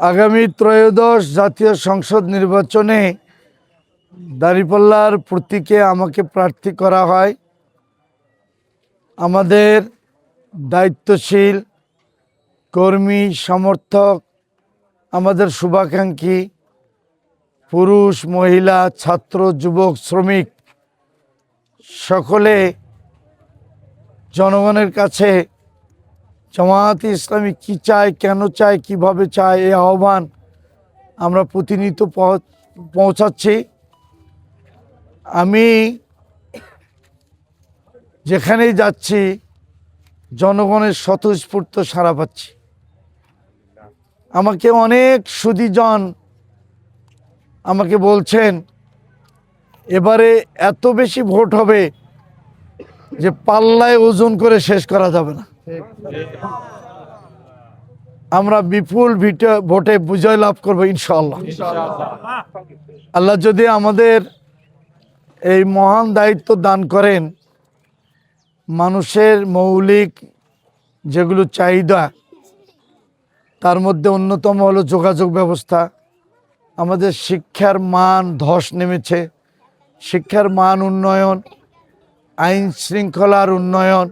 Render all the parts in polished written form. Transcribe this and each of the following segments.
আগামী ত্রয়োদশ জাতীয় সংসদ নির্বাচনে দাঁড়িপাল্লার প্রতীকে আমাকে প্রার্থী করা হয়। আমাদের দায়িত্বশীল কর্মী সমর্থক, আমাদের শুভাকাঙ্ক্ষী পুরুষ মহিলা ছাত্র যুবক শ্রমিক সকলে জনগণের কাছে জামায়াতে ইসলামী কি চায়, কেন চায়, কিভাবে চায়, এই আহ্বান আমরা প্রতিনিয়ত পৌঁছাচ্ছি। আমি যেখানেই যাচ্ছি জনগণের স্বতঃস্ফূর্ত সাড়া পাচ্ছি। আমাকে অনেক সুধীজন আমাকে বলছেন এবারে এত বেশি ভোট হবে যে পাল্লায় ওজন করে শেষ করা যাবে না। আমরা বিপুল ভোটে বিজয় লাভ করবো ইনশাআল্লাহ। আল্লাহ যদি আমাদের এই মহান দায়িত্ব দান করেন, মানুষের মৌলিক যেগুলো চাহিদা তার মধ্যে অন্যতম হলো যোগাযোগ ব্যবস্থা। আমাদের শিক্ষার মান ধস নেমেছে, শিক্ষার মান উন্নয়ন, আইন শৃঙ্খলার উন্নয়ন,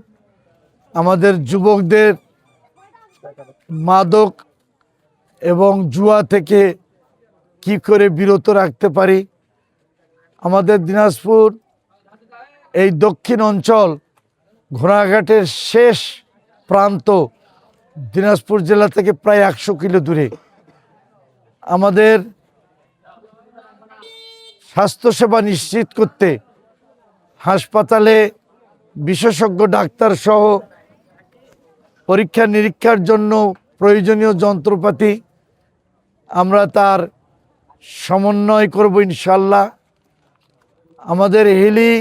আমাদের যুবকদের মাদক এবং জুয়া থেকে কি করে বিরত রাখতে পারি। আমাদের দিনাজপুর এই দক্ষিণ অঞ্চল ঘোড়াঘাটের শেষ প্রান্ত দিনাজপুর জেলা থেকে প্রায় 100 কিলো দূরে। আমাদের স্বাস্থ্যসেবা নিশ্চিত করতে হাসপাতালে বিশেষজ্ঞ ডাক্তার সহ পরীক্ষা নিরীক্ষার জন্য প্রয়োজনীয় যন্ত্রপাতি আমরা তার সমন্বয় করব ইনশাল্লাহ। আমাদের হিলি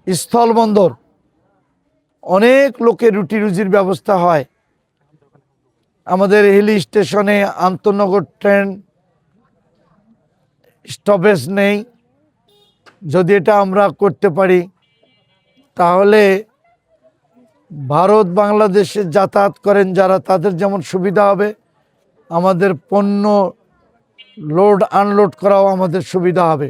স্থলবন্দর অনেক লোকের রুটি রুজির ব্যবস্থা হয়। আমাদের হিলি স্টেশনে আন্তনগর ট্রেন স্টপেজ নেই। যদি এটা আমরা করতে পারি তাহলে ভারত বাংলাদেশে যাতায়াত করেন যারা, তাদের যেমন সুবিধা হবে, আমাদের পণ্য লোড আনলোড করাও আমাদের সুবিধা হবে।